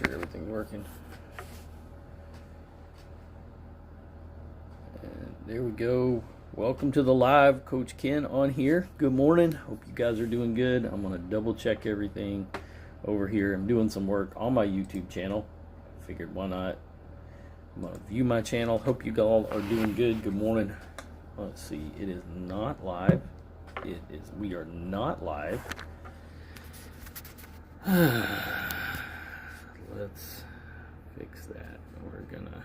sure everything's working. And there we go. Welcome to the live. Coach Ken on here. Good morning. Hope you guys are doing good. I'm going to double check everything over here. I'm doing some work on my YouTube channel. Figured why not. I'm going to view my channel. Hope you all are doing good. Good morning. Let's see. It is not live. We are not live. Let's fix that. We're gonna.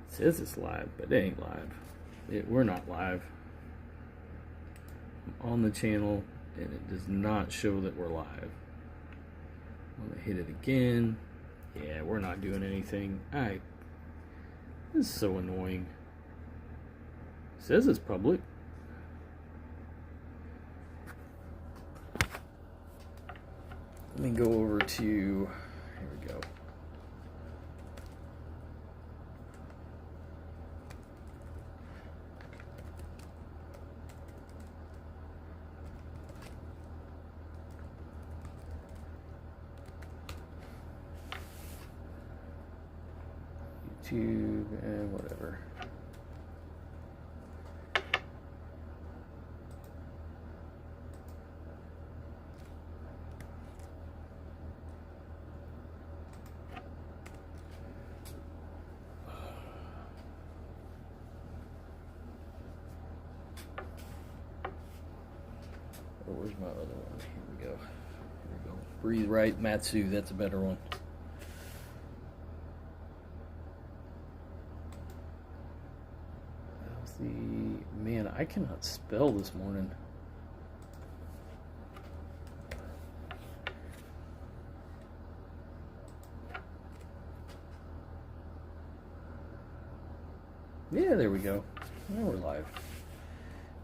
It says it's live, but it ain't live. We're not live. I'm on the channel, and it does not show that we're live. I'm gonna hit it again. Yeah, we're not doing anything. This is so annoying. It says it's public. Let me go over to, here we go. YouTube and whatever. Where's my other one? Here we go. Here we go. Breathe Right Matsu. That's a better one. How's the man? I cannot spell this morning. Yeah, there we go. Now we're live.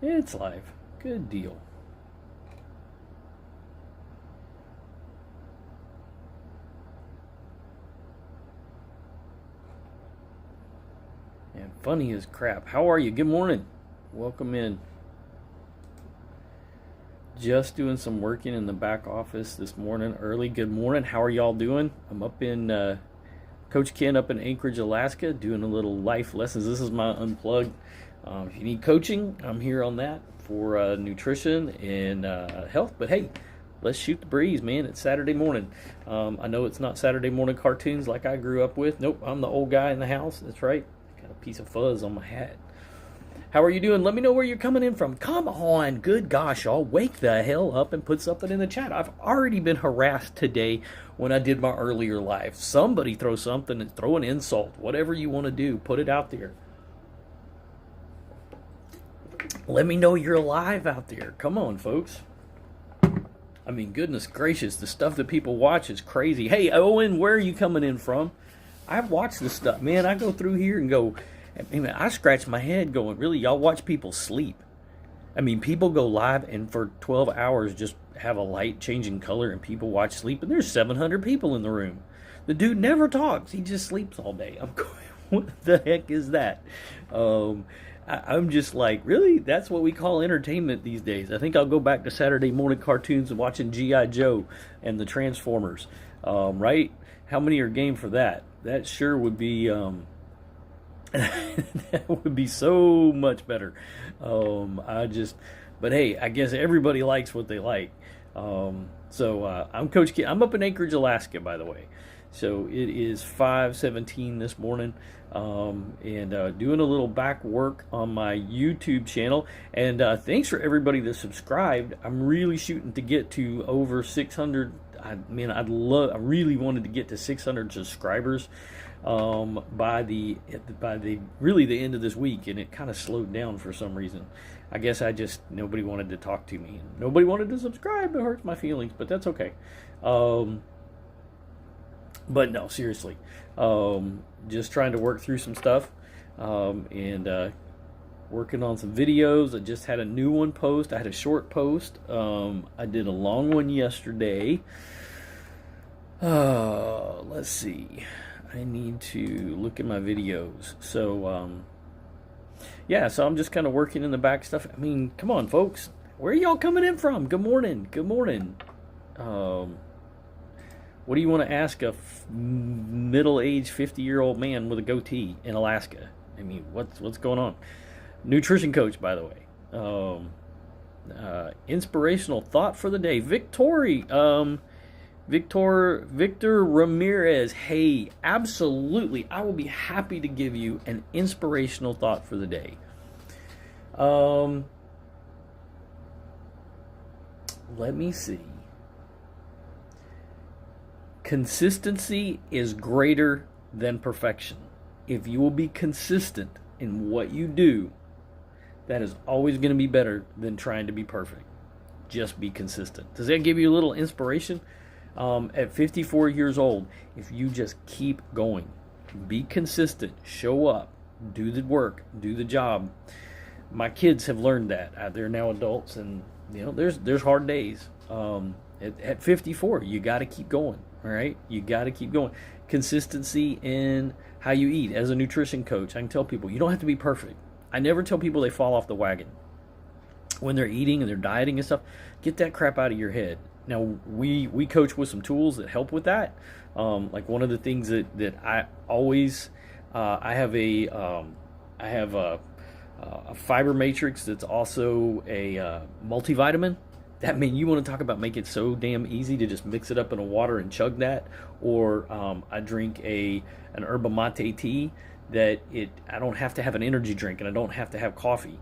It's live. Good deal. And funny as crap. How are you? Good morning. Welcome in. Just doing some working in the back office this morning early. Good morning. How are y'all doing? I'm up in Coach Ken up in Anchorage, Alaska, doing a little life lessons. This is my unplugged. If you need coaching, I'm here on that for nutrition and health. But hey, let's shoot the breeze, man. It's Saturday morning. I know it's not Saturday morning cartoons like I grew up with. Nope, I'm the old guy in the house. That's right. Got a piece of fuzz on my hat. How are you doing? Let me know where you're coming in from. Come on. Good gosh, y'all. Wake the hell up and put something in the chat. I've already been harassed today when I did my earlier live. Somebody throw something and throw an insult. Whatever you want to do, put it out there. Let me know you're alive out there. Come on, folks. I mean, goodness gracious, the stuff that people watch is crazy. Hey, Owen, where are you coming in from? I've watched this stuff. Man, I go through here and go, I scratch my head going, really, y'all watch people sleep? I mean, people go live and for 12 hours just have a light changing color and people watch sleep, and there's 700 people in the room. The dude never talks. He just sleeps all day. I'm going, what the heck is that? I'm just like, really? That's what we call entertainment these days. I think I'll go back to Saturday morning cartoons and watching G.I. Joe and the Transformers, right? How many are game for that? That sure would be, that would be so much better. But hey, I guess everybody likes what they like. I'm Coach Ken. I'm up in Anchorage, Alaska, by the way. So it is 5:17 this morning. Doing a little back work on my YouTube channel. And thanks for everybody that subscribed. I'm really shooting to get to over 600. I really wanted to get to 600 subscribers by the end of this week, and it kind of slowed down for some reason. I guess nobody wanted to talk to me. Nobody wanted to subscribe. It hurts my feelings, but that's okay. But no, seriously. Just trying to work through some stuff and working on some videos. I just had a new one post. I had a short post. I did a long one yesterday. Let's see. I need to look at my videos. So, so I'm just kind of working in the back stuff. I mean, come on, folks. Where are y'all coming in from? Good morning. Good morning. What do you want to ask a middle-aged 50-year-old man with a goatee in Alaska? I mean, what's going on? Nutrition coach, by the way. Inspirational thought for the day. Victor Ramirez. Hey, absolutely. I will be happy to give you an inspirational thought for the day. Let me see. Consistency is greater than perfection. If you will be consistent in what you do, that is always going to be better than trying to be perfect. Just be consistent. Does that give you a little inspiration? At 54 years old, if you just keep going, be consistent, show up, do the work, do the job. My kids have learned that. They're now adults, and there's hard days. At 54, you got to keep going. All right, you got to keep going. Consistency in how you eat. As a nutrition coach, I can tell people you don't have to be perfect. I never tell people they fall off the wagon when they're eating and they're dieting and stuff. Get that crap out of your head. Now we coach with some tools that help with that. Like one of the things that I always I have a fiber matrix that's also a multivitamin. That means you want to talk about make it so damn easy to just mix it up in a water and chug that, or I drink an yerba mate tea that I don't have to have an energy drink and I don't have to have coffee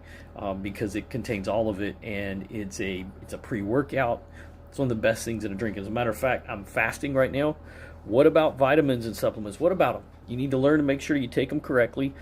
because it contains all of it, and it's a pre-workout. It's one of the best things in a drink. As a matter of fact, I'm fasting right now. What about vitamins and supplements? What about them? You need to learn to make sure you take them correctly.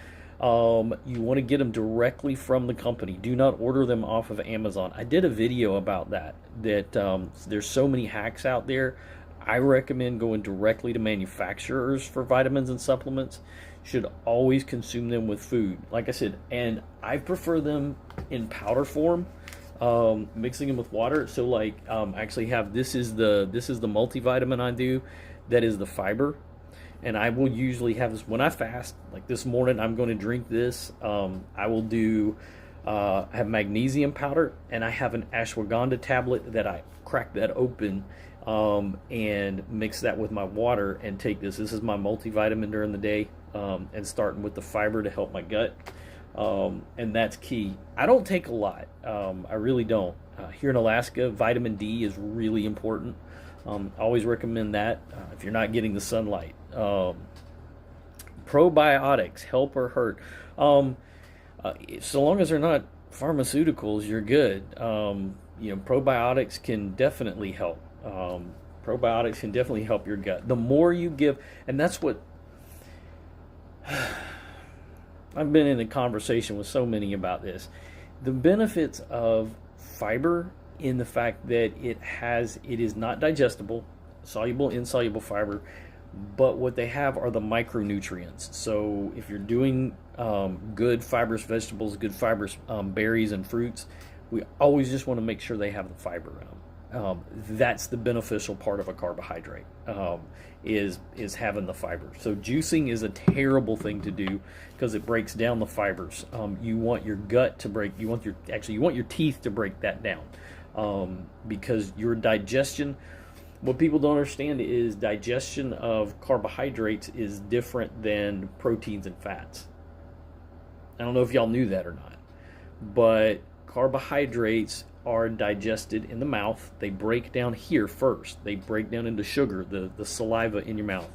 You want to get them directly from the company. Do not order them off of Amazon. I did a video about that there's so many hacks out there. I recommend going directly to manufacturers for vitamins and supplements. Should always consume them with food, like I said, and I prefer them in powder form, mixing them with water. So like I actually have this is the multivitamin I do, that is the fiber. And I will usually have this when I fast. Like this morning, I'm going to drink this. I will do have magnesium powder, and I have an ashwagandha tablet that I crack that open and mix that with my water and take this. This is my multivitamin during the day, and starting with the fiber to help my gut. And that's key. I don't take a lot. I really don't. Here in Alaska, vitamin D is really important. I always recommend that if you're not getting the sunlight. Probiotics, help or hurt. So long as they're not pharmaceuticals, you're good. Probiotics can definitely help. Probiotics can definitely help your gut. The more you give, and that's what I've been in a conversation with so many about this. The benefits of fiber in the fact that it is not digestible, soluble, insoluble fiber, but what they have are the micronutrients. So if you're doing good fibrous vegetables, good fibrous berries and fruits, we always just want to make sure they have the fiber in them. That's the beneficial part of a carbohydrate, is having the fiber. So juicing is a terrible thing to do because it breaks down the fibers. You want your gut to break. You want your teeth to break that down, because your digestion. What people don't understand is digestion of carbohydrates is different than proteins and fats. I don't know if y'all knew that or not, but carbohydrates are digested in the mouth. They break down here first. They break down into sugar, the saliva in your mouth.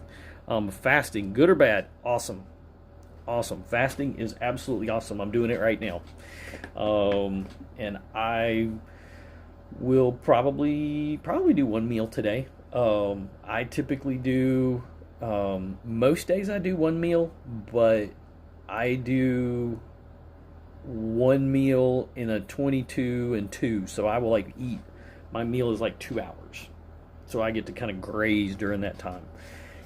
Fasting, good or bad? Awesome. Awesome. Fasting is absolutely awesome. I'm doing it right now. And I will probably do one meal today. I typically do, most days I do one meal, but I do one meal in a 22 and 2. So I will eat, my meal is 2 hours. So I get to kind of graze during that time.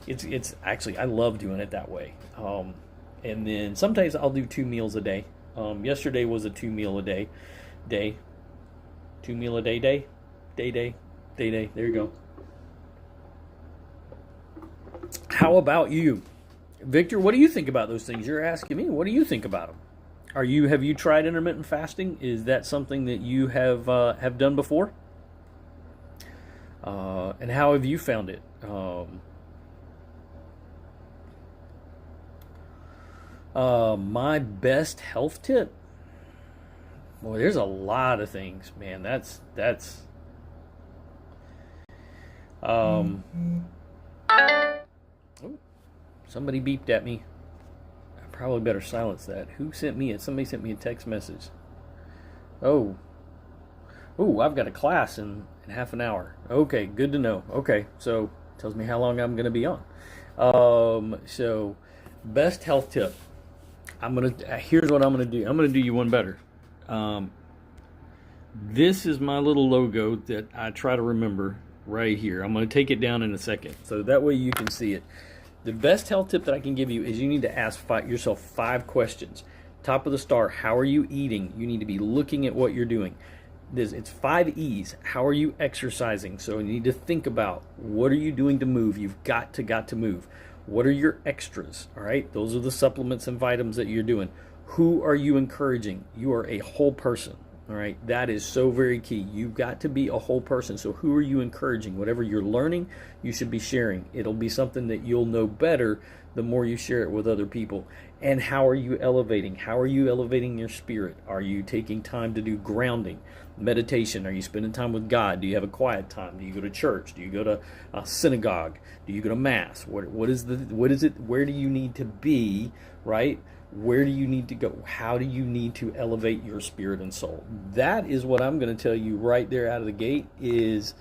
It's actually, I love doing it that way. And then sometimes I'll do 2 meals a day. Yesterday was a 2 meal a day. 2 meal a day. Day. There you go. How about you? Victor, what do you think about those things? You're asking me, what do you think about them? Have you tried intermittent fasting? Is that something that you have done before? And how have you found it? My best health tip. Well, there's a lot of things, man. That's um. Oh, somebody beeped at me. I probably better silence that. Who sent me it? Somebody sent me a text message. Oh, I've got a class in half an hour. Okay, good to know. Okay, so tells me how long I'm going to be on. So best health tip. Here's what I'm gonna do. I'm gonna do you one better. This is my little logo that I try to remember right here. I'm gonna take it down in a second, so that way you can see it. The best health tip that I can give you is you need to ask yourself 5 questions. Top of the star, how are you eating? You need to be looking at what you're doing. It's 5 E's. How are you exercising? So you need to think about, what are you doing to move? You've got to move. What are your extras? All right, those are the supplements and vitamins that you're doing. Who are you encouraging? You are a whole person. All right, that is so very key. You've got to be a whole person. So who are you encouraging? Whatever you're learning, you should be sharing. It'll be something that you'll know better the more you share it with other people. And how are you elevating? How are you elevating your spirit? Are you taking time to do grounding, meditation? Are you spending time with God? Do you have a quiet time? Do you go to church? Do you go to a synagogue? Do you go to mass? What is it? Where do you need to be, right? Where do you need to go? How do you need to elevate your spirit and soul? That is what I'm going to tell you right there out of the gate is,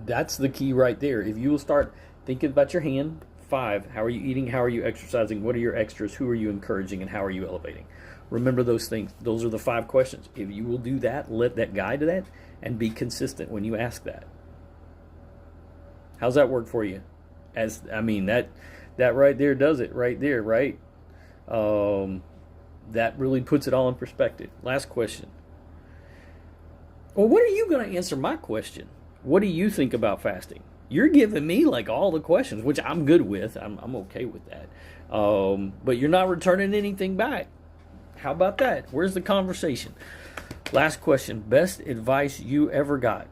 that's the key right there. If you will start thinking about your hand, 5, how are you eating? How are you exercising? What are your extras? Who are you encouraging? And how are you elevating? Remember those things. Those are the 5 questions. If you will do that, let that guide that, and be consistent when you ask that. How's that work for you? That right there does it right there, right? That really puts it all in perspective. Last question. Well, what are you going to answer my question? What do you think about fasting? You're giving me like all the questions, which I'm good with. I'm okay with that. But you're not returning anything back. How about that? Where's the conversation? Last question. Best advice you ever got?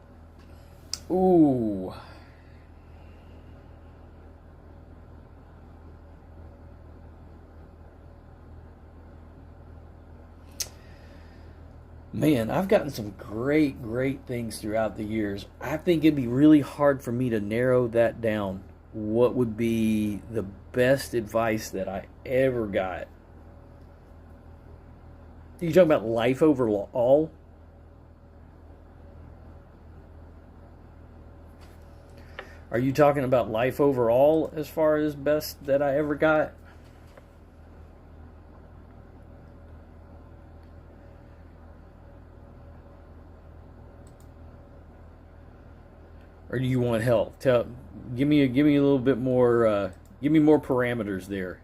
Ooh. Man, I've gotten some great things throughout the years. I think it'd be really hard for me to narrow that down. What would be the best advice that I ever got? Are you talking about life overall? Are you talking about life overall as far as best that I ever got? Or do you want health? Give me a little bit more. Give me more parameters there.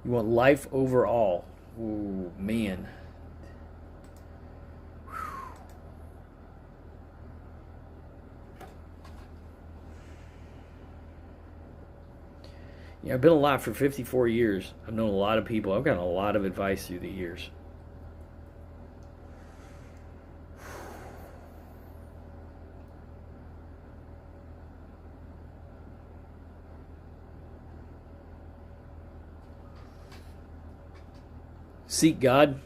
You want life overall? Ooh, man. Yeah, I've been alive for 54 years. I've known a lot of people. I've gotten a lot of advice through the years. Seek God.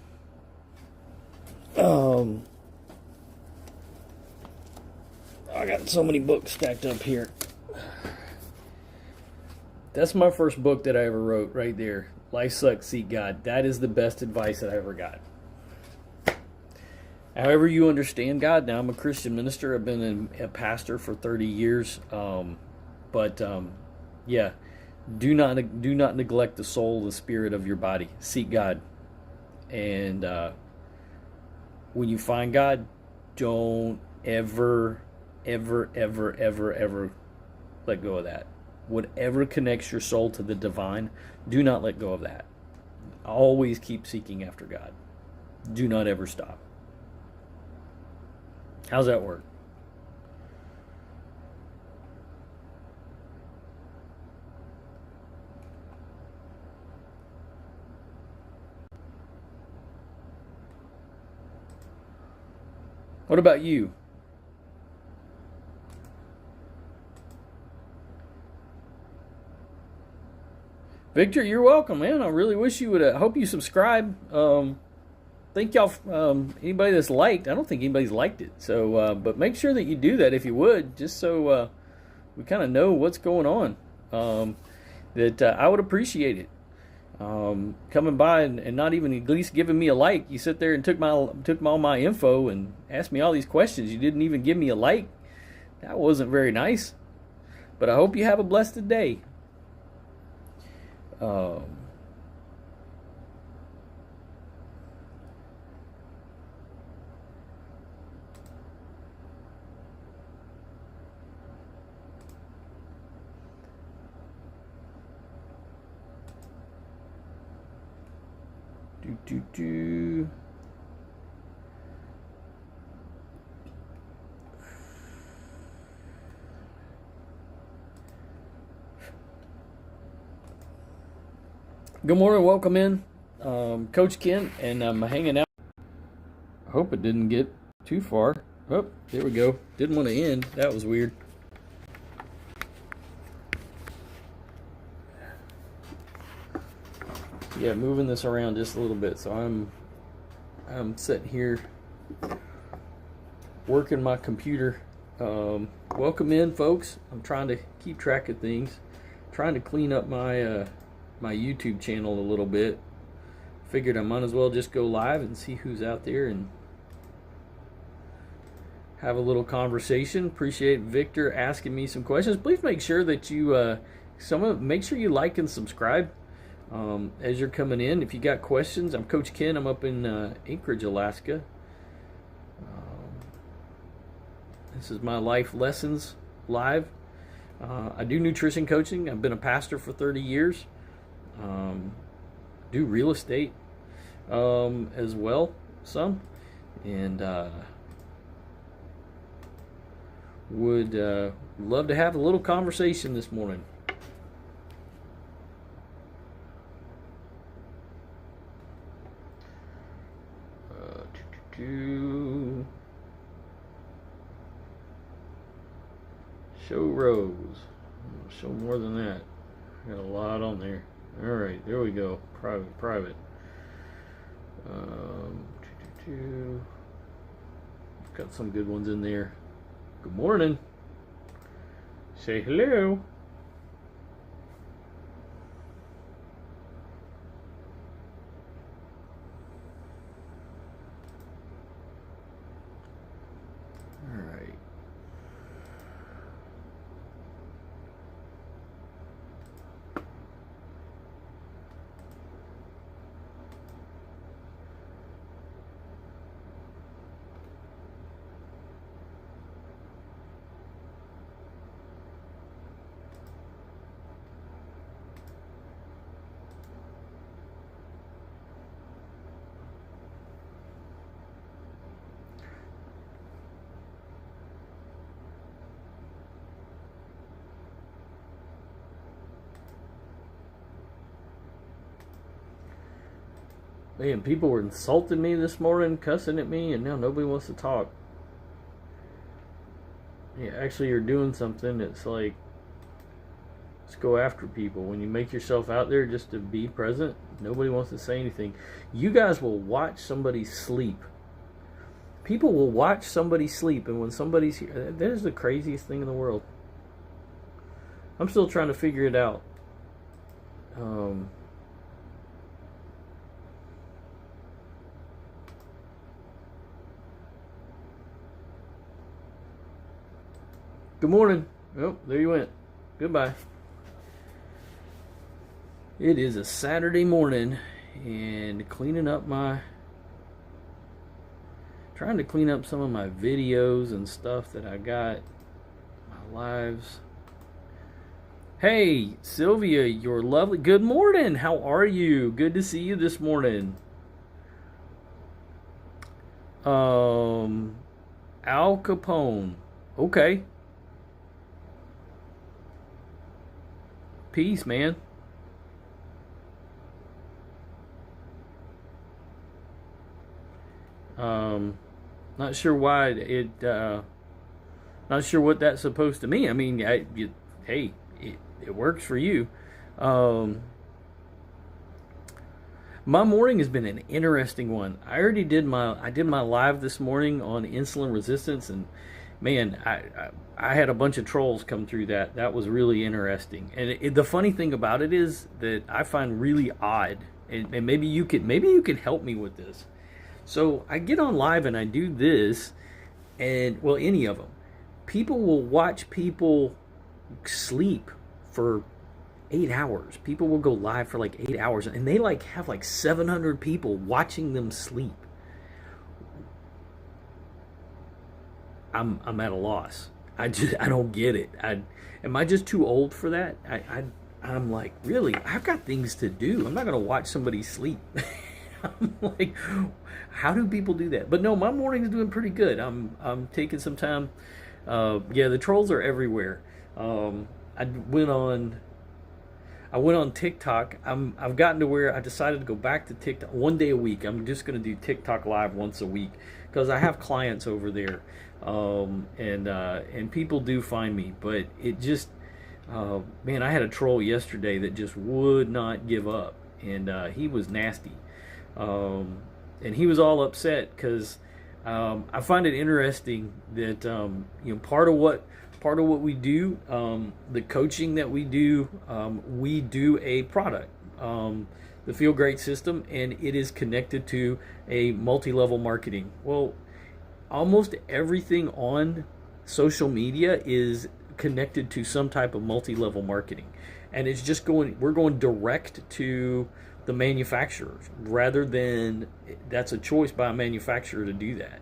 I got so many books stacked up here. That's my first book that I ever wrote right there. Life Sucks, Seek God. That is the best advice that I ever got. However you understand God. Now, I'm a Christian minister. I've been a pastor for 30 years. Yeah, do not neglect the soul, the spirit of your body. Seek God. And when you find God, don't ever let go of that. Whatever connects your soul to the divine, do not let go of that. Always keep seeking after God. Do not ever stop. How's that work? What about you? Victor, you're welcome, man. I really wish you would. Hope you subscribe. Thank y'all. Anybody that's liked, I don't think anybody's liked it. So, but make sure that you do that if you would, just so we kind of know what's going on. I would appreciate it. Coming by and not even at least giving me a like. You sit there and took all my info and asked me all these questions. You didn't even give me a like. That wasn't very nice. But I hope you have a blessed day. Do. Good morning, welcome in, Coach Ken, and I'm hanging out. I hope it didn't get too far. Oh, there we go. Didn't want to end. That was weird. Yeah, moving this around just a little bit. So I'm sitting here working my computer. Welcome in, folks. I'm trying to keep track of things. Trying to clean up my my YouTube channel a little bit. Figured I might as well just go live and see who's out there and have a little conversation. Appreciate Victor asking me some questions. Please make sure that you make sure you like and subscribe as you're coming in. If you got questions, I'm Coach Ken. I'm up in Anchorage, Alaska. This is my life lessons live. I do nutrition coaching. I've been a pastor for 30 years. Do real estate as well, some, and would love to have a little conversation this morning. Show rows. Show more than that. Got a lot on there. All right, there we go. Private. Got some good ones in there. Good morning. Say hello. All right. Man, people were insulting me this morning, cussing at me, and now nobody wants to talk. Yeah, actually, you're doing something that's like, let's go after people. When you make yourself out there just to be present, nobody wants to say anything. You guys will watch somebody sleep. People will watch somebody sleep, and when somebody's here, that is the craziest thing in the world. I'm still trying to figure it out. Good morning. Oh, there you went. Goodbye. It is a Saturday morning and trying to clean up some of my videos and stuff that I got, my lives. Hey, Sylvia, you're lovely. Good morning. How are you? Good to see you this morning. Al Capone. Okay. Peace, man. Not sure why not sure what that's supposed to mean. I mean, hey, it works for you. Um, my morning has been an interesting one. I did my live this morning on insulin resistance, and man, I had a bunch of trolls come through that. That was really interesting. And the funny thing about it is that I find really odd, and maybe you could help me with this. So I get on live and I do this, and well, any of them, people will watch people sleep for 8 hours. People will go live for like 8 hours, and they like have like 700 people watching them sleep. I'm at a loss. I don't get it. Am I just too old for that? I'm like, really? I've got things to do. I'm not gonna watch somebody sleep. I'm like, how do people do that? But no, my morning's doing pretty good. I'm taking some time. Yeah, the trolls are everywhere. I went on TikTok. I've gotten to where I decided to go back to TikTok 1 day a week. I'm just going to do TikTok live once a week because I have clients over there, and people do find me. But it just, man, I had a troll yesterday that just would not give up, and he was nasty, and he was all upset because I find it interesting that part of what we do, the coaching that we do a product, the Feel Great system, and it is connected to a multi-level marketing. Well, almost everything on social media is connected to some type of multi-level marketing, and it's just we're going direct to the manufacturers rather than that's a choice by a manufacturer to do that.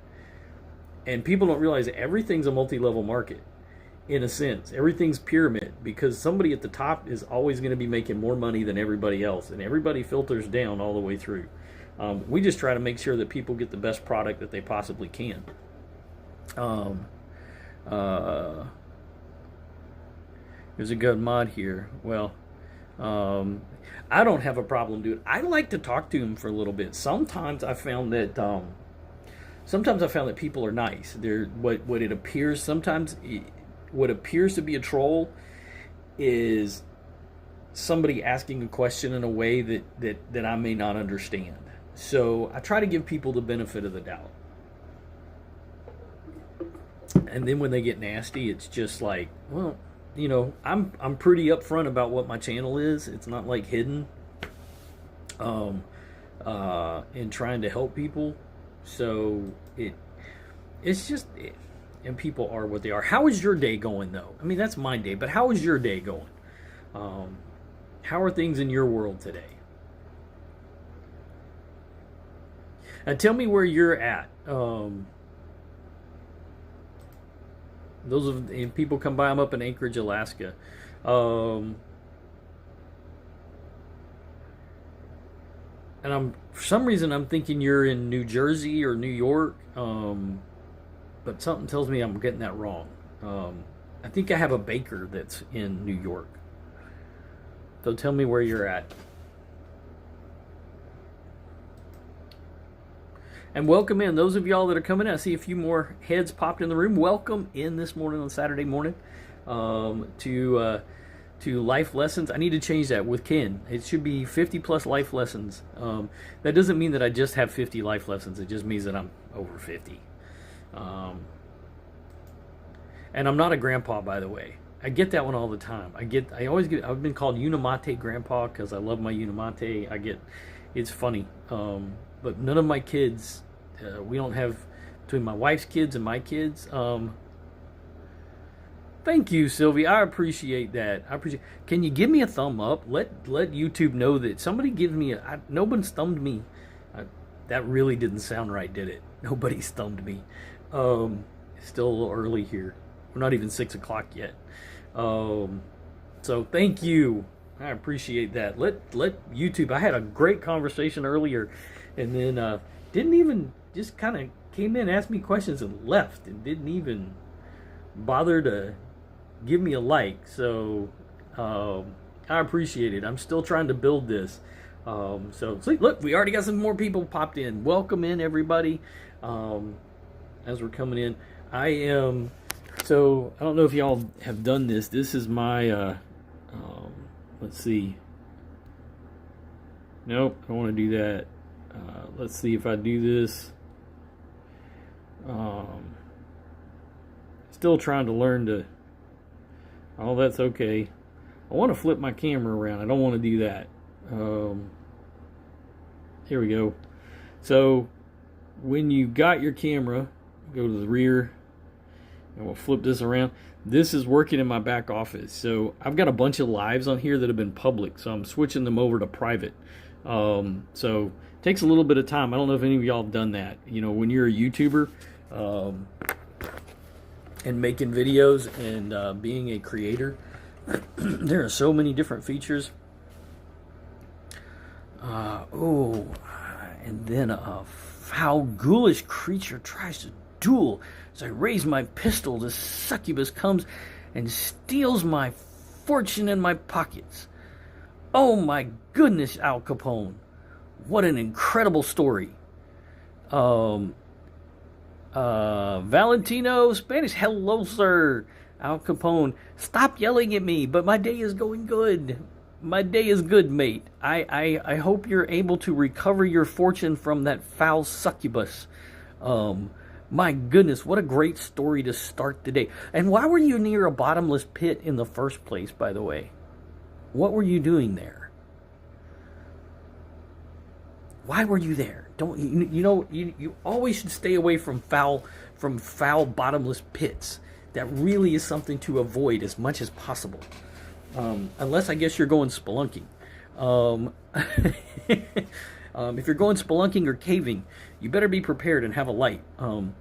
And people don't realize everything's a multi-level market. In a sense, everything's pyramid because somebody at the top is always going to be making more money than everybody else, and everybody filters down all the way through. We just try to make sure that people get the best product that they possibly can. There's a good mod here. Well, I don't have a problem doing it. I like to talk to them for a little bit. Sometimes I found that people are nice. They're what it appears sometimes. What appears to be a troll is somebody asking a question in a way that I may not understand. So I try to give people the benefit of the doubt. And then when they get nasty, it's just like, well, I'm pretty upfront about what my channel is. It's not like hidden. In trying to help people. So it's just. And people are what they are. How is your day going, though? I mean, that's my day, but how is your day going? How are things in your world today? And tell me where you're at. And people come by. I'm up in Anchorage, Alaska. And for some reason I'm thinking you're in New Jersey or New York. But something tells me I'm getting that wrong. I think I have a baker that's in New York. So tell me where you're at. And welcome in. Those of y'all that are coming in, I see a few more heads popped in the room. Welcome in this morning on Saturday morning to life lessons. I need to change that with Ken. It should be 50 plus life lessons. That doesn't mean that I just have 50 life lessons. It just means that I'm over 50. And I'm not a grandpa, by the way. I get that one all the time. I've been called Unimate grandpa because I love my Unimate. It's funny. But none of my kids, we don't have, between my wife's kids and my kids. Thank you, Sylvie. I appreciate that. Can you give me a thumb up? Let YouTube know that somebody gives me nobody's thumbed me. That really didn't sound right, did it? Nobody's thumbed me. It's still a little early here. We're not even 6 o'clock yet. So thank you. I appreciate that. Let YouTube. I had a great conversation earlier, and then didn't even, just kind of came in, asked me questions, and left, and didn't even bother to give me a like. So I appreciate it. I'm still trying to build this. So look, we already got some more people popped in. Welcome in, everybody. as we're coming in. I am, so I don't know if y'all have done this. This is my, let's see. Nope, I don't want to do that. Let's see if I do this. Still trying to learn to, oh, that's okay. I want to flip my camera around. I don't want to do that. Here we go. So when you got your camera, go to the rear, and we'll flip this around. This is working in my back office. So I've got a bunch of lives on here that have been public, so I'm switching them over to private. So it takes a little bit of time. I don't know if any of y'all have done that. You know, when you're a YouTuber and making videos and being a creator, there are so many different features. And then a foul, ghoulish creature tries to duel. As I raise my pistol, the succubus comes and steals my fortune and my pockets. Oh my goodness, Al Capone. What an incredible story. Valentino, Spanish, hello, sir. Al Capone, stop yelling at me, but my day is going good. My day is good, mate. I hope you're able to recover your fortune from that foul succubus. My goodness, what a great story to start the day. And why were you near a bottomless pit in the first place, by the way? What were you doing there? Why were you there? You always should stay away from foul bottomless pits. That really is something to avoid as much as possible. Unless I guess you're going spelunking. If you're going spelunking or caving, you better be prepared and have a light, and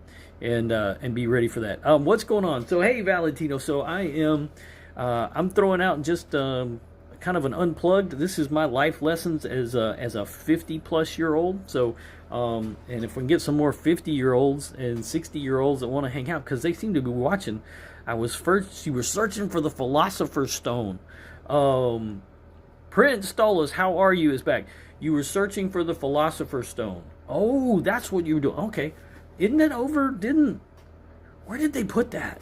be ready for that. What's going on? So hey, Valentino. So I'm throwing out just kind of an unplugged. This is my life lessons as a 50-plus-year-old. So and if we can get some more 50-year-olds and 60-year-olds that want to hang out, because they seem to be watching. You were searching for the Philosopher's Stone. Prince Stolas, how are you? Is back. You were searching for the Philosopher's Stone. Oh, that's what you were doing. Okay. Isn't it over? Where did they put that?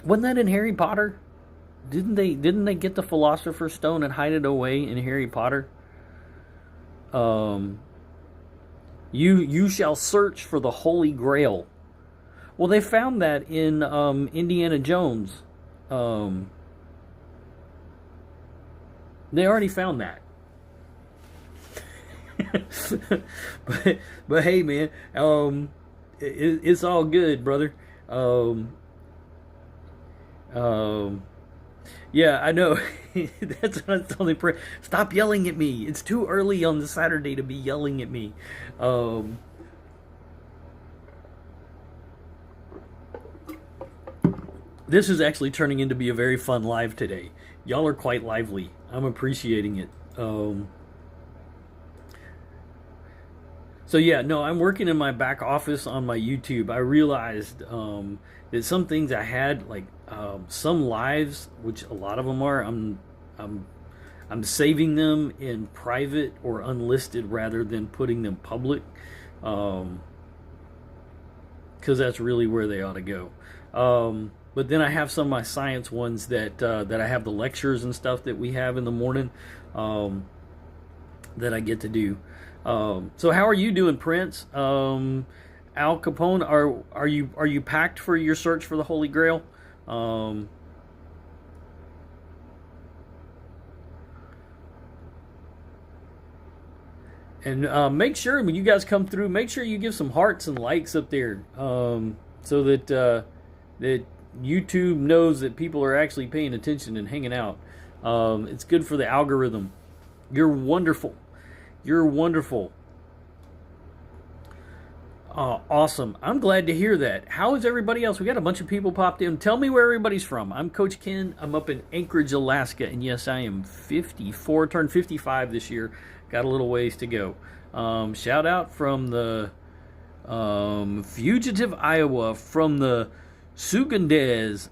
Wasn't that in Harry Potter? Didn't they get the Philosopher's Stone and hide it away in Harry Potter? You shall search for the Holy Grail. Well, they found that in Indiana Jones. They already found that. but hey, man, it's all good, brother. Yeah, I know. That's what I'm telling you. Stop yelling at me. It's too early on the Saturday to be yelling at me. This is actually turning into be a very fun live today. Y'all are quite lively. I'm appreciating it. So yeah, no, I'm working in my back office on my YouTube. I realized that some things I had, like some lives, which a lot of them are, I'm saving them in private or unlisted rather than putting them public, because that's really where they ought to go. But then I have some of my science ones that I have the lectures and stuff that we have in the morning that I get to do. So how are you doing, Prince? Al Capone, are you packed for your search for the Holy Grail? And make sure when you guys come through, make sure you give some hearts and likes up there, so that that YouTube knows that people are actually paying attention and hanging out. It's good for the algorithm. You're wonderful. You're wonderful. Awesome. I'm glad to hear that. How is everybody else? We got a bunch of people popped in. Tell me where everybody's from. I'm Coach Ken. I'm up in Anchorage, Alaska. And yes, I am 54. Turned 55 this year. Got a little ways to go. Shout out from the Fugitive, Iowa. From the Sugandez.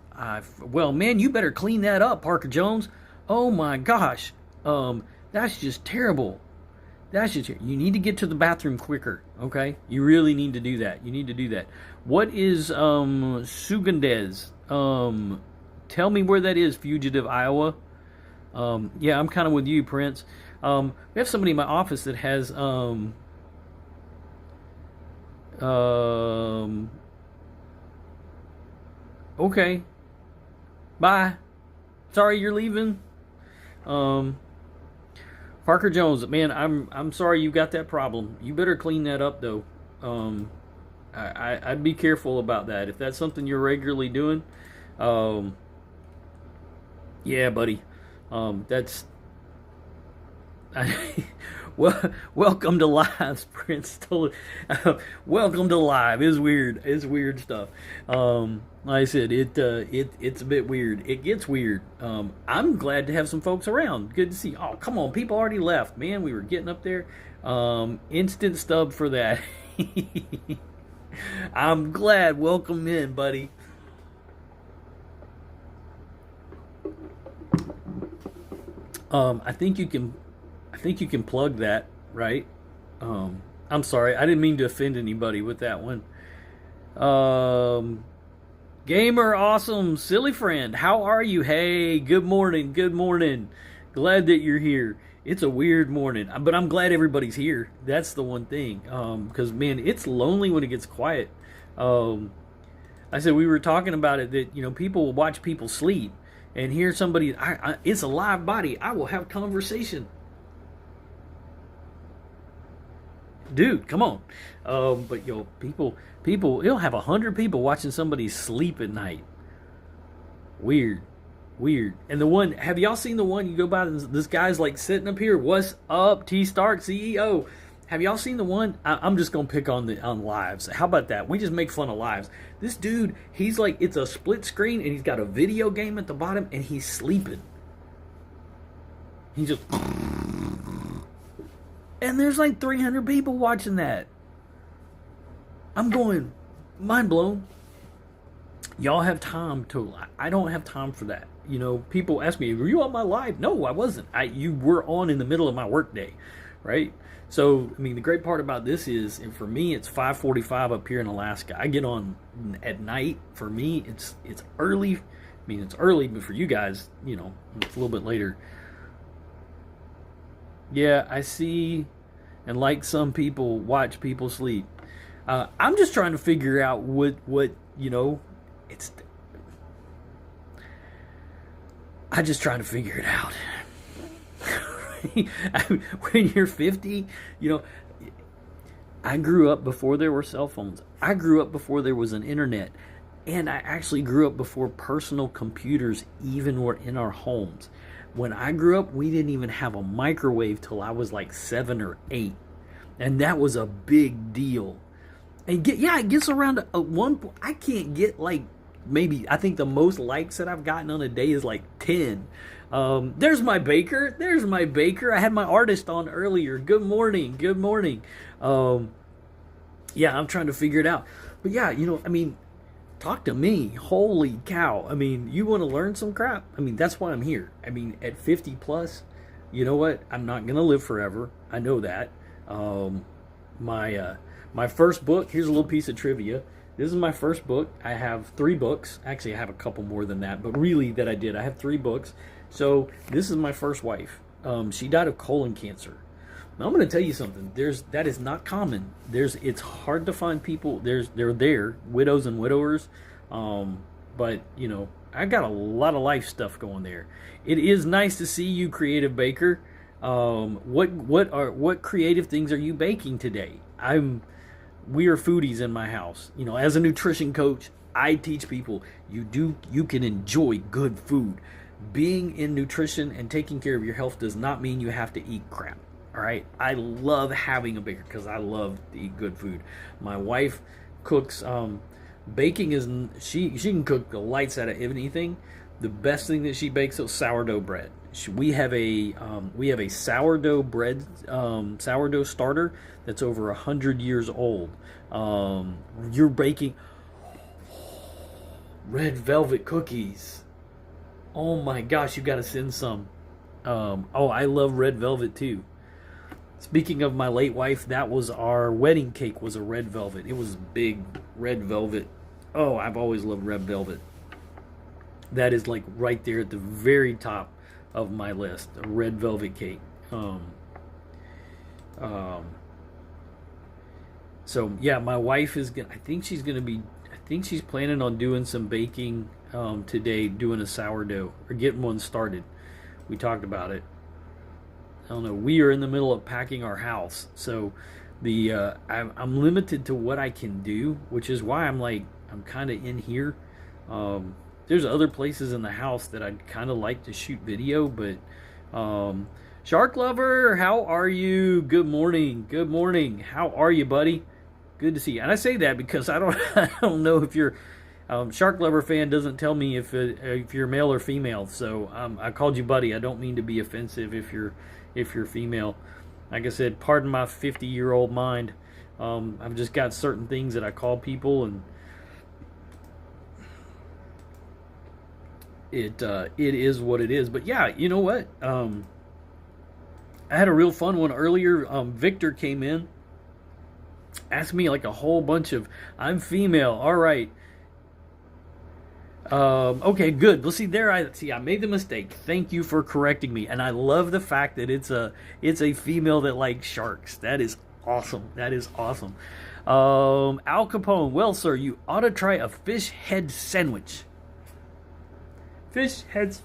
Well, man, you better clean that up, Parker Jones. Oh, my gosh. That's just terrible. That's just you need to get to the bathroom quicker. Okay, you really need to do that. You need to do that. What is Sugandez? Tell me where that is, Fugitive, Iowa. Yeah, I'm kind of with you, Prince. We have somebody in my office that has okay. Bye. Sorry you're leaving. Parker Jones, man, I'm sorry you got that problem. You better clean that up though. I'd be careful about that. If that's something you're regularly doing, yeah, buddy. That's well, welcome to live, Prince. Welcome to live. It's weird. It's weird stuff. Like I said, it's a bit weird. It gets weird. I'm glad to have some folks around. Good to see. Oh, come on, people already left. Man, we were getting up there. Instant stub for that. I'm glad. Welcome in, buddy. I think you can plug that, right? I'm sorry, I didn't mean to offend anybody with that one. Gamer awesome, silly friend, how are you? Hey, good morning, good morning. Glad that you're here. It's a weird morning, but I'm glad everybody's here. That's the one thing. Because man, it's lonely when it gets quiet. I said we were talking about it that people will watch people sleep. And hear somebody, it's a live body. I will have conversation. Dude, come on. But people, it'll have 100 people watching somebody sleep at night. Weird. And the one, have y'all seen the one you go by, this guy's like sitting up here, what's up, T Stark, CEO? Have y'all seen the one? I'm just going to pick on lives. How about that? We just make fun of lives. This dude, he's like, it's a split screen and he's got a video game at the bottom and he's sleeping. He just... And there's like 300 people watching that. I'm going, mind blown. Y'all have time to... I don't have time for that. People ask me, were you on my live? No, I wasn't. You were on in the middle of my workday, right? So, I mean, the great part about this is, and for me, it's 5:45 up here in Alaska. I get on at night. For me, it's early. I mean, it's early, but for you guys, it's a little bit later. Yeah, I see, and like some people, watch people sleep. I'm just trying to figure out what it's... I'm just trying to figure it out. When you're 50, I grew up before there were cell phones. I grew up before there was an internet. And I actually grew up before personal computers even were in our homes. When I grew up, we didn't even have a microwave till I was like 7 or 8. And that was a big deal. And it gets around one point. I can't get maybe, I think the most likes that I've gotten on a day is like 10. There's my baker. I had my artist on earlier. Good morning. Yeah, I'm trying to figure it out. But yeah, talk to me. Holy cow. I mean, you want to learn some crap? I mean, that's why I'm here. I mean, at 50 plus, you know what? I'm not going to live forever. I know that. My first book, here's a little piece of trivia. This is my first book. I have 3 books. Actually, I have a couple more than that, but really that I did. I have 3 books. So this is my first wife. She died of colon cancer. Now I'm going to tell you something. That is not common. It's hard to find people. They're there, widows and widowers. But I got a lot of life stuff going there. It is nice to see you, creative baker. What creative things are you baking today? We are foodies in my house. As a nutrition coach, I teach people you can enjoy good food. Being in nutrition and taking care of your health does not mean you have to eat crap. All right. I love having a baker because I love to eat good food. My wife cooks. Baking is she can cook the lights out of anything. The best thing that she bakes is sourdough bread. We have a sourdough bread sourdough starter that's over 100 years old. You're baking red velvet cookies. Oh my gosh, you got to send some. I love red velvet too. Speaking of my late wife, that was our wedding cake, was a red velvet. It was big red velvet. Oh, I've always loved red velvet. That is like right there at the very top of my list, a red velvet cake. So yeah, my wife is gonna. I think she's planning on doing some baking today, doing a sourdough or getting one started. We talked about it. I don't know. We are in the middle of packing our house, so I'm limited to what I can do, which is why I'm kind of in here. There's other places in the house that I'd kind of like to shoot video, but Shark Lover, how are you? Good morning. Good morning. How are you, buddy? Good to see you. And I say that because I don't know if you're Shark Lover fan doesn't tell me if you're male or female. So I called you buddy. I don't mean to be offensive if you're female. Like I said, pardon my 50-year-old mind. I've just got certain things that I call people, and it is what it is. But yeah, you know what? I had a real fun one earlier. Victor came in, asked me like a whole bunch of, I'm female. All right. Okay, good. Well, I made the mistake. Thank you for correcting me. And I love the fact that it's a female that likes sharks. That is awesome. That is awesome. Al Capone, well, sir, you ought to try a fish head sandwich. Fish heads,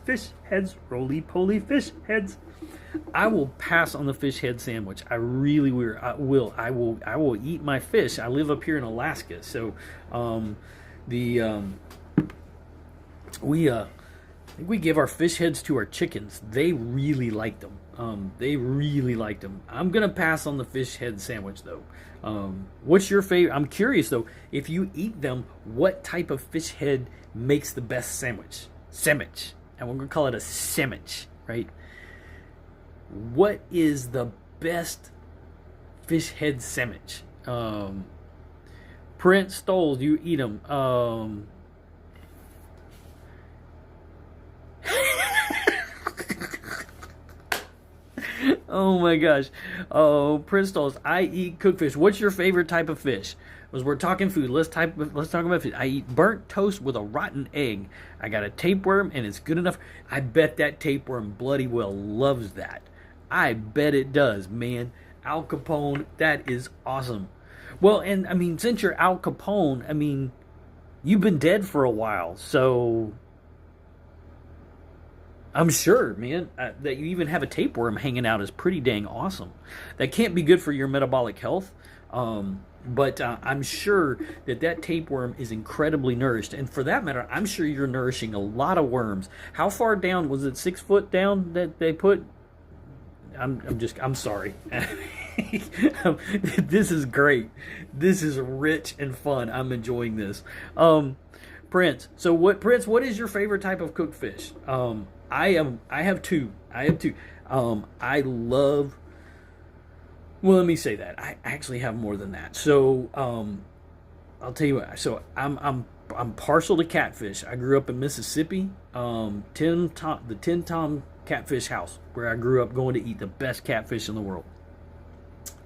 roly-poly fish heads. I will pass on the fish head sandwich. I really will. I will eat my fish. I live up here in Alaska, so we give our fish heads to our chickens. They really like them. I'm gonna pass on the fish head sandwich though. What's your favorite? I'm curious though. If you eat them, what type of fish head makes the best sandwich? Sandwich, and we're gonna call it a sandwich, right? What is the best fish head sandwich? Prince Stoles, you eat them. Oh my gosh. Oh, Prince Stoles, I eat cooked fish. What's your favorite type of fish? As we're talking food, let's talk about fish. I eat burnt toast with a rotten egg. I got a tapeworm, and it's good enough. I bet that tapeworm bloody well loves that. I bet it does, man. Al Capone, that is awesome. Well, and I mean, since you're Al Capone, I mean, you've been dead for a while, so I'm sure, man, that you even have a tapeworm hanging out is pretty dang awesome. That can't be good for your metabolic health, but I'm sure that tapeworm is incredibly nourished. And for that matter, I'm sure you're nourishing a lot of worms. How far down? Was it 6 foot down that they put? I'm sorry. This is great. This is rich and fun. I'm enjoying this. Prince. So what is your favorite type of cooked fish? I have two. I love, well, let me say that. I actually have more than that. So, I'll tell you what. So I'm partial to catfish. I grew up in Mississippi. The Tin Tom Catfish House, where I grew up going to eat the best catfish in the world.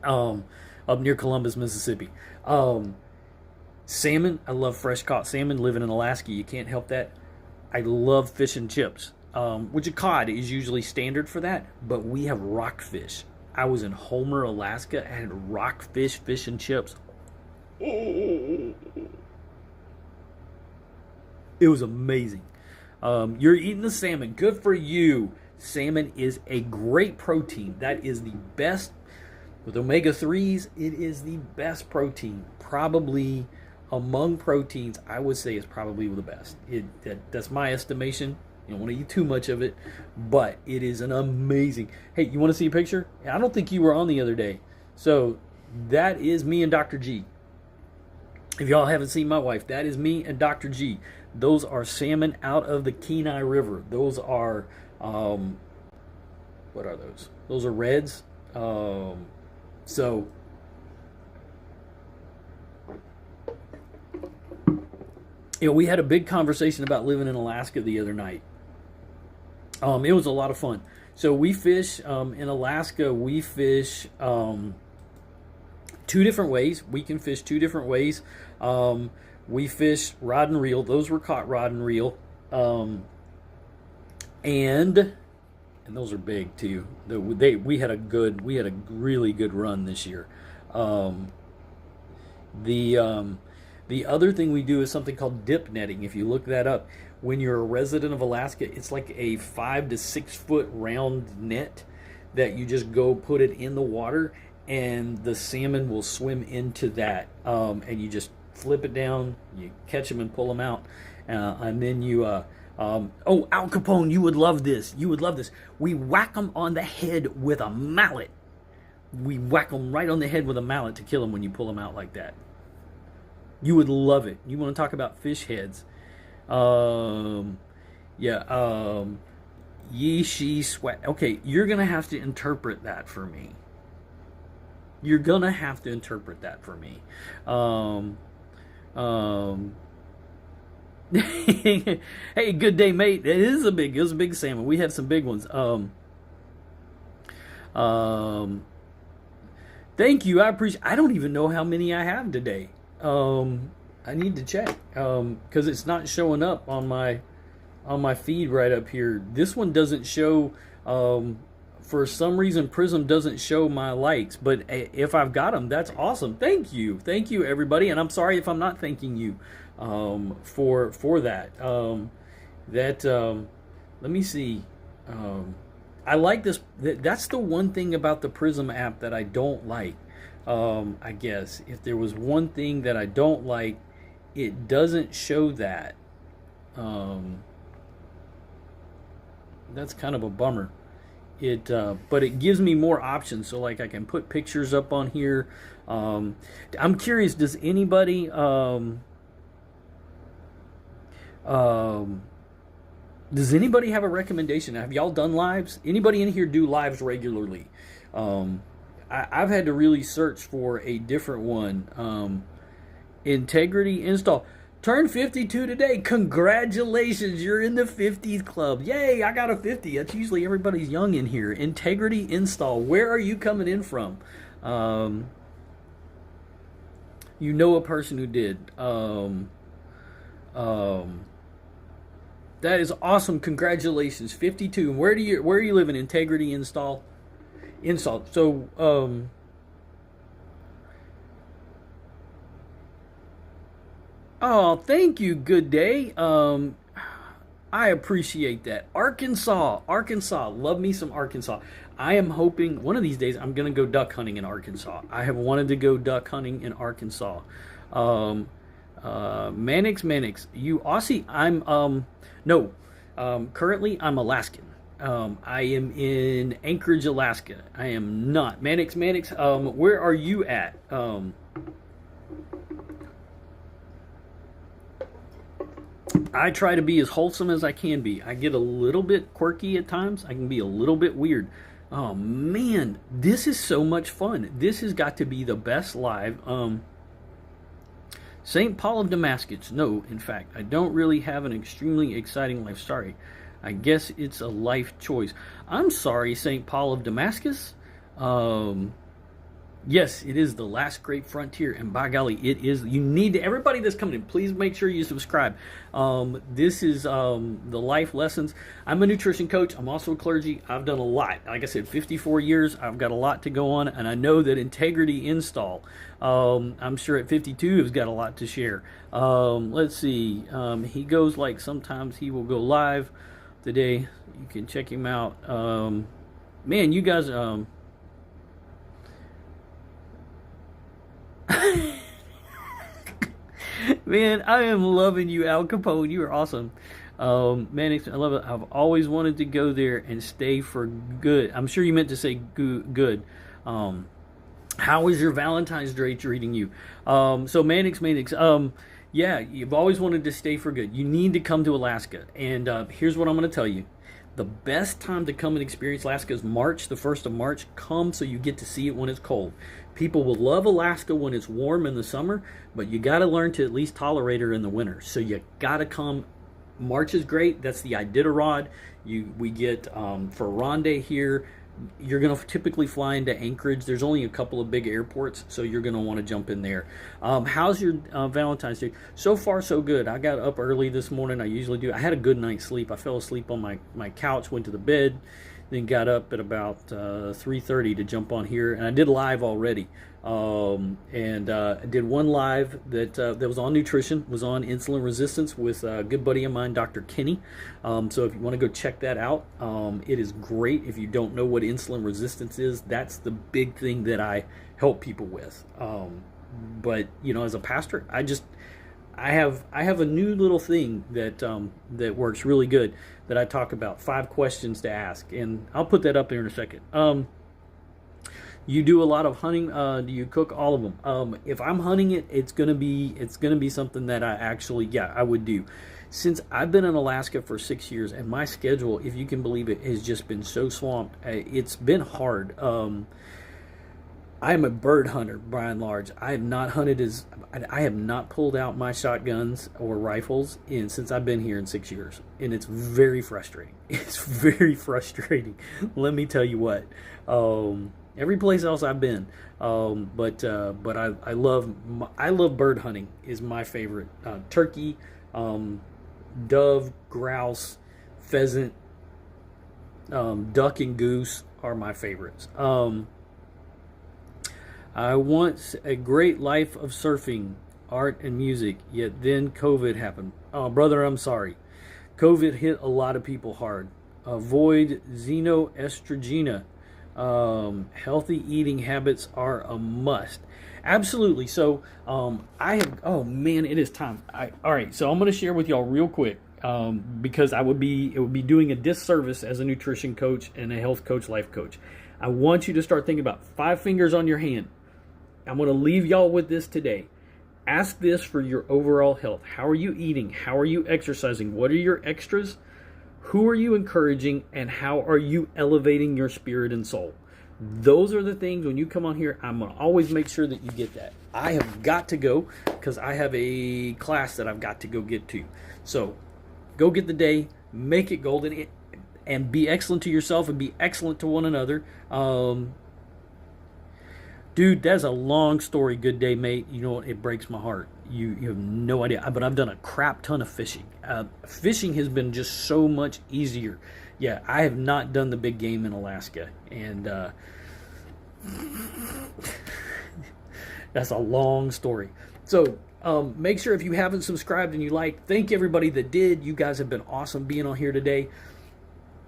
Up near Columbus, Mississippi. Salmon. I love fresh caught salmon. Living in Alaska, you can't help that. I love fish and chips. Which a cod is usually standard for that, but we have rockfish. I was in Homer, Alaska, and had rockfish fish and chips. It was amazing. You're eating the salmon. Good for you. Salmon is a great protein. That is the best. With omega-3s, it is the best protein. Probably among proteins, I would say it's probably the best. That's my estimation. You don't want to eat too much of it, but it is an amazing. Hey, you want to see a picture? I don't think you were on the other day. So that is me and Dr. G. If y'all haven't seen my wife, that is me and Dr. G. Those are salmon out of the Kenai River. Those are, what are those? Those are reds. So, we had a big conversation about living in Alaska the other night. It was a lot of fun. So we fish in Alaska. We fish two different ways. We can fish two different ways. We fish rod and reel. Those were caught rod and reel, and those are big too. We had a really good run this year. The other thing we do is something called dip netting. If you look that up, when you're a resident of Alaska, it's like a 5 to 6 foot round net that you just go put it in the water, and the salmon will swim into that. And you just flip it down, you catch them and pull them out, and then you. Al Capone, you would love this. You would love this. We whack them on the head with a mallet. We whack them right on the head with a mallet to kill them when you pull them out like that. You would love it. You want to talk about fish heads? Ye, she, sweat. Okay, you're gonna have to interpret that for me. You're gonna have to interpret that for me. Hey, good day, mate. It was a big salmon. We had some big ones. Thank you. I appreciate. I don't even know how many I have today. I need to check because it's not showing up on my feed right up here. This one doesn't show. For some reason, Prism doesn't show my likes, but if I've got them, that's awesome. Thank you, everybody. And I'm sorry if I'm not thanking you for that. Let me see. I like this. That's the one thing about the Prism app that I don't like. I guess if there was one thing that I don't like, it doesn't show that. That's kind of a bummer. But it gives me more options. So like I can put pictures up on here. I'm curious, does anybody have a recommendation? Have y'all done lives? Anybody in here do lives regularly? I've had to really search for a different one. Integrity install. Turned 52 today. Congratulations, you're in the 50s club. Yay, I got a 50. That's usually everybody's young in here. Integrity install. Where are you coming in from? You know a person who did. That is awesome. Congratulations, 52. Where are you living? Integrity install. So oh, thank you. Good day. I appreciate that. Arkansas. Love me some Arkansas. I am hoping one of these days I'm going to go duck hunting in Arkansas. I have wanted to go duck hunting in Arkansas. Mannix. You Aussie? I'm no. Currently I'm Alaskan. I am in Anchorage, Alaska. I am not. Mannix. Where are you at? I try to be as wholesome as I can be. I get a little bit quirky at times. I can be a little bit weird. Oh man, this is so much fun. This has got to be the best live. St. Paul of Damascus. No, in fact, I don't really have an extremely exciting life. Sorry. I guess it's a life choice. I'm sorry, St. Paul of Damascus. Yes, it is the last great frontier, and by golly, it is. You need to, everybody that's coming in, please make sure you subscribe. This is the life lessons. I'm a nutrition coach. I'm also a clergy. I've done a lot. Like I said, 54 years. I've got a lot to go on, and I know that Integrity Install, I'm sure at 52 has got a lot to share. Let's see. He goes like sometimes he will go live today. You can check him out. Man, you guys... Man, I am loving you, Al Capone. You are awesome. Man, I love it. I've always wanted to go there and stay for good. I'm sure you meant to say good. How is your Valentine's Day treating you? So Mannix. Yeah, you've always wanted to stay for good. You need to come to Alaska. And here's what I'm going to tell you. The best time to come and experience Alaska is March, the 1st of March. Come so you get to see it when it's cold. People will love Alaska when it's warm in the summer, but you got to learn to at least tolerate her in the winter. So you got to come March is great. That's the Iditarod. We get for Ronde here. You're going to typically fly into Anchorage. There's only a couple of big airports, so you're going to want to jump in there. How's your Valentine's Day? So far, so good. I got up early this morning. I usually do. I had a good night's sleep. I fell asleep on my couch, went to the bed, then got up at about 3:30 to jump on here, and I did live already. I did one live that was on nutrition, was on insulin resistance with a good buddy of mine, Dr. Kenny. So if you want to go check that out, it is great. If you don't know what insulin resistance is, that's the big thing that I help people with. But as a pastor, I have a new little thing that works really good that I talk about, 5 questions to ask, and I'll put that up there in a second. You do a lot of hunting. Do you cook all of them? If I'm hunting it, it's gonna be something that I would do. Since I've been in Alaska for 6 years, and my schedule, if you can believe it, has just been so swamped. It's been hard. I am a bird hunter by and large. I have not pulled out my shotguns or rifles since I've been here in 6 years, and it's very frustrating. It's very frustrating. Let me tell you what. Every place else I've been, but I love bird hunting. Is my favorite. Turkey, dove, grouse, pheasant, duck, and goose are my favorites. I want a great life of surfing, art, and music, yet then COVID happened. Oh, brother, I'm sorry. COVID hit a lot of people hard. Avoid xenoestrogena. Healthy eating habits are a must. Absolutely. So oh man, it is time. All right, so I'm going to share with y'all real quick, because it would be doing a disservice as a nutrition coach and a health coach, life coach. I want you to start thinking about 5 fingers on your hand. I'm going to leave y'all with this today. Ask this for your overall health. How are you eating? How are you exercising? What are your extras? Who are you encouraging? And how are you elevating your spirit and soul? Those are the things, when you come on here, I'm going to always make sure that you get that. I have got to go because I have a class that I've got to go get to. So go get the day, make it golden, and be excellent to yourself and be excellent to one another. Dude, that's a long story. Good day, mate. You know what? It breaks my heart. You have no idea. But I've done a crap ton of fishing. Fishing has been just so much easier. Yeah, I have not done the big game in Alaska. And that's a long story. So make sure, if you haven't subscribed and you like, thank everybody that did. You guys have been awesome being on here today.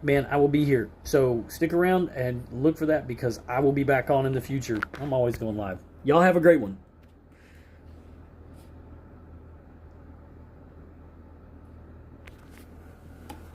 Man, I will be here. So stick around and look for that, because I will be back on in the future. I'm always going live. Y'all have a great one.